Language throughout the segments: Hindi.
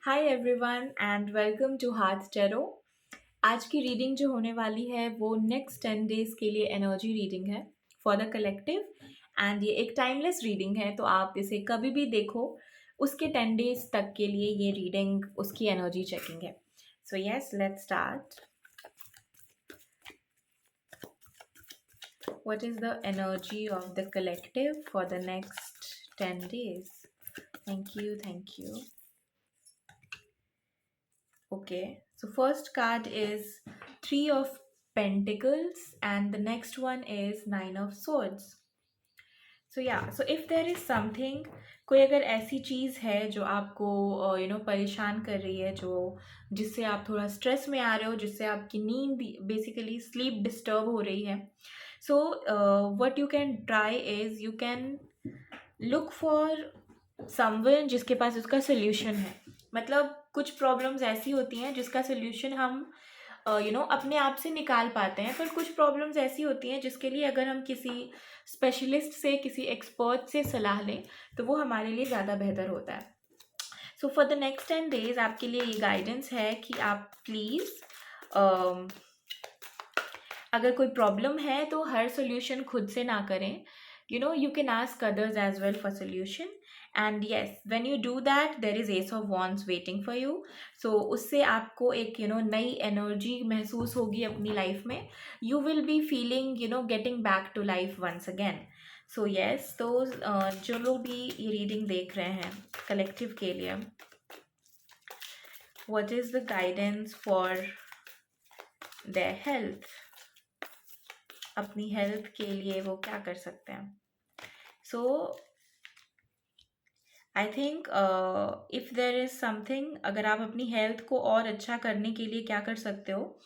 Hi everyone and welcome to Heart Tarot. आज की रीडिंग जो होने वाली है वो नेक्स्ट 10 डेज के लिए एनर्जी रीडिंग है फॉर द कलेक्टिव। एंड ये एक टाइमलेस रीडिंग है, तो आप इसे कभी भी देखो, उसके 10 डेज तक के लिए ये रीडिंग उसकी एनर्जी चेकिंग है। So yes, let's start. What is the energy of the collective for the next 10 days? Thank you, thank you. Okay, so first card is Three of Pentacles and the next one is Nine of Swords. So if there is something, कोई अगर ऐसी चीज़ है जो आपको परेशान कर रही है, जो जिससे आप थोड़ा स्ट्रेस में आ रहे हो, जिससे आपकी नींद बेसिकली स्लीप डिस्टर्ब हो रही है, so what you can try is you can look for someone जिसके पास उसका सोल्यूशन है। मतलब कुछ प्रॉब्लम्स ऐसी होती हैं जिसका सोल्यूशन हम अपने आप से निकाल पाते हैं, पर कुछ प्रॉब्लम्स ऐसी होती हैं जिसके लिए अगर हम किसी स्पेशलिस्ट से, किसी एक्सपर्ट से सलाह लें तो वो हमारे लिए ज़्यादा बेहतर होता है। So for the next 10 days आपके लिए ये गाइडेंस है कि आप प्लीज़ अगर कोई प्रॉब्लम है तो हर सोल्यूशन खुद से ना करें। You can ask others as well for solution. And yes, when you do that, there is Ace of Wands waiting for you. So उससे आपको एक नई एनर्जी महसूस होगी अपनी लाइफ में. You will be feeling getting back to life once again. So yes, तो जो लोग भी ये रीडिंग देख रहे हैं कलेक्टिव के लिए, what is the guidance for their health? अपनी हेल्थ के लिए वो क्या कर सकते हैं? So I think if there is something, अगर आप अपनी हेल्थ को और अच्छा करने के लिए क्या कर सकते हो,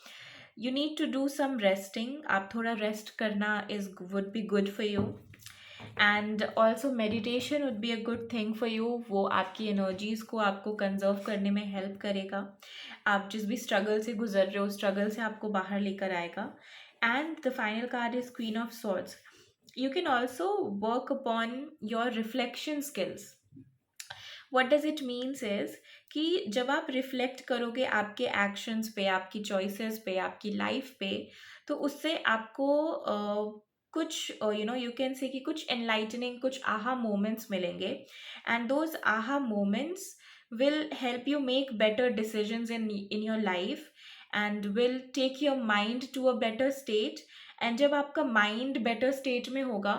you need to do some resting. आप थोड़ा रेस्ट करना would be good for you. And also meditation would be a good thing for you. वो आपकी एनर्जीज़ को आपको कंजर्व करने में हेल्प करेगा। आप जिस भी स्ट्रगल से गुजर रहे हो, स्ट्रगल से आपको बाहर लेकर आएगा। And the final card is Queen of Swords. You can also work upon your reflection skills. What does it means is कि जब आप रिफ्लेक्ट करोगे आपके एक्शंस पे, आपकी चॉइसेस पे, आपकी लाइफ पे, तो उससे आपको कुछ यू कैन से कि कुछ एनलाइटनिंग, कुछ आहा मोमेंट्स मिलेंगे। एंड दोज आहा moments will help you make better decisions in your life and will take your mind to a better state. And जब आपका माइंड बेटर स्टेट में होगा,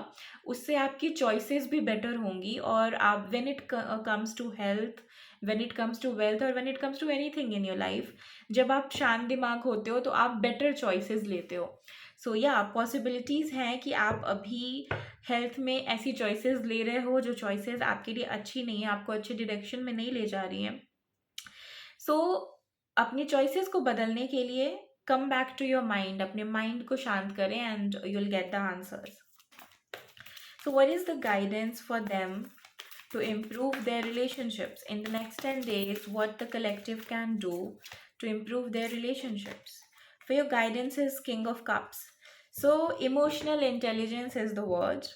उससे आपकी चॉइसेस भी बेटर होंगी। और आप when it comes to health, when it comes to wealth और when it comes to anything in your life, जब आप शांत दिमाग होते हो तो आप बेटर चॉइसेस लेते हो। सो या पॉसिबिलिटीज़ हैं कि आप अभी हेल्थ में ऐसी चॉइसेस ले रहे हो जो चॉइसेस आपके लिए अच्छी नहीं है, आपको अच्छे डायरेक्शन में नहीं ले जा रही हैं। सो अपनी चॉइसेस को बदलने के लिए come back to your mind, अपने माइंड को शांत करें and you will get the answers. So what is the guidance for them to improve their relationships in the next 10 days? What the collective can do to improve their relationships? For your guidance is King of Cups. So emotional intelligence is the word.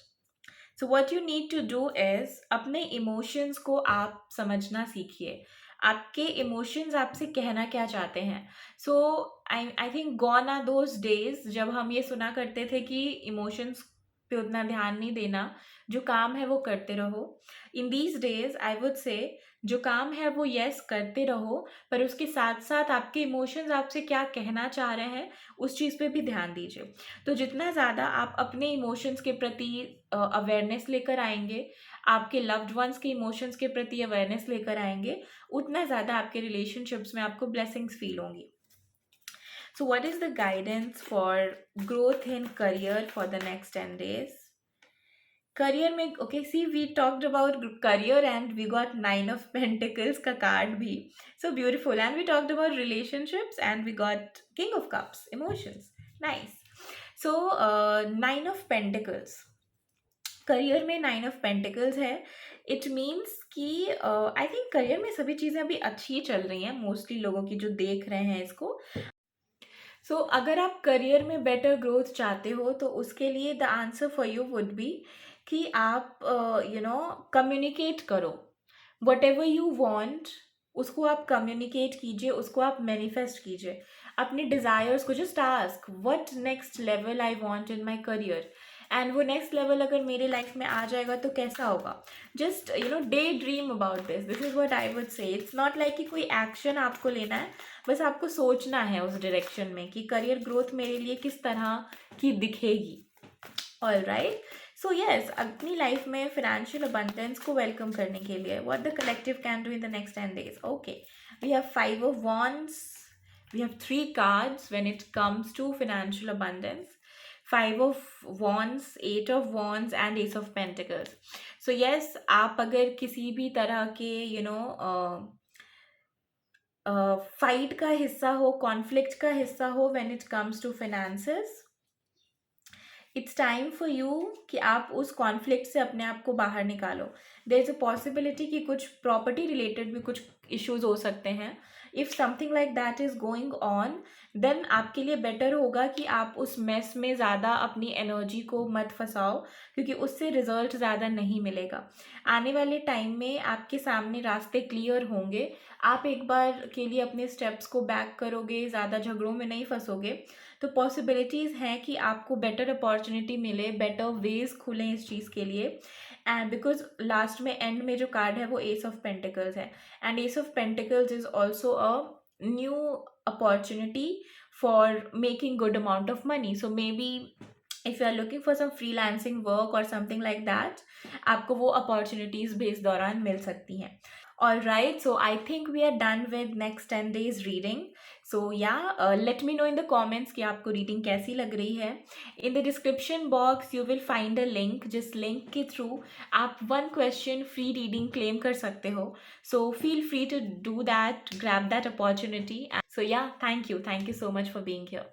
So what you need to do is अपने emotions को आप समझना सीखिए। आपके इमोशंस आपसे कहना क्या चाहते हैं। So I think gone are those days जब हम ये सुना करते थे कि इमोशंस पे उतना ध्यान नहीं देना, जो काम है वो करते रहो। In these days I would say जो काम है वो यस करते रहो, पर उसके साथ साथ आपके इमोशंस आपसे क्या कहना चाह रहे हैं उस चीज़ पे भी ध्यान दीजिए। तो जितना ज़्यादा आप अपने इमोशंस के प्रति अवेयरनेस लेकर आएंगे, आपके लव्ड वंस के इमोशंस के प्रति अवेयरनेस लेकर आएंगे, उतना ज़्यादा आपके रिलेशनशिप्स में आपको ब्लेसिंग्स फील होंगी। So what is the guidance for growth in career for the next 10 days? Career में okay, see we talked about career and we got 9 of pentacles का कार्ड भी, so beautiful. And we talked about relationships and we got king of cups, emotions, nice. So 9 of pentacles, career में 9 ऑफ पेंटिकल्स है। इट मीन्स कि आई थिंक करियर में सभी चीज़ें अभी अच्छी चल रही हैं मोस्टली लोगों की जो देख रहे हैं इसको। सो अगर आप करियर में बेटर ग्रोथ चाहते हो तो उसके लिए the answer for you would be कि आप कम्युनिकेट करो। वट एवर यू वॉन्ट, उसको आप कम्युनिकेट कीजिए, उसको आप मैनिफेस्ट कीजिए अपने डिज़ायर्स को। Just ask what next level I want in my career, and वो नेक्स्ट लेवल अगर मेरे लाइफ में आ जाएगा तो कैसा होगा। Just day dream about this is what I would say. It's not like कि कोई एक्शन आपको लेना है, बस आपको सोचना है उस डायरेक्शन में कि करियर ग्रोथ मेरे लिए किस तरह की दिखेगी। ऑल राइट, सो यस, अपनी लाइफ में फिनेंशियल अबंडेंस को वेलकम करने के लिए what the collective can do in the next 10 days। ओके, वी हैव 5 of wands, we have 3 cards when it comes to financial abundance: 5 of wands, 8 of wands and Ace of Pentacles। so yes, आप अगर किसी भी तरह के फाइट का हिस्सा हो, कॉन्फ्लिक्ट का हिस्सा हो when it comes to finances, it's time for you कि आप उस कॉन्फ्लिक्ट से अपने आप को बाहर निकालो। देयर इज़ अ पॉसिबिलिटी कि कुछ प्रॉपर्टी रिलेटेड भी कुछ इश्यूज हो सकते हैं। If something like that is going on, then आपके लिए बेटर होगा कि आप उस मेस में ज़्यादा अपनी एनर्जी को मत फंसाओ, क्योंकि उससे रिजल्ट ज़्यादा नहीं मिलेगा। आने वाले टाइम में आपके सामने रास्ते क्लियर होंगे, आप एक बार के लिए अपने स्टेप्स को बैक करोगे, ज़्यादा झगड़ों में नहीं फंसोगे, तो पॉसिबिलिटीज़ हैं कि आपको बेटर अपॉर्चुनिटी मिले, बेटर वेज खुलें इस चीज़ के लिए। एंड बिकॉज लास्ट में एंड में जो कार्ड है वो एस ऑफ पेंटिकल्स है, and ace of pentacles is also a new opportunity for making good amount of money. So maybe if you are looking for some freelancing work और समथिंग लाइक दैट, आपको वो अपॉर्चुनिटीज़ भी इस दौरान मिल सकती हैं। All right, so I think we are done with next 10 days reading. So yeah, let me know in the comments कि आपको reading कैसी लग रही है। In the description box you will find a link, जिस link के through आप 1 question free reading claim कर सकते हो। So feel free to do that, grab that opportunity. So yeah, thank you so much for being here.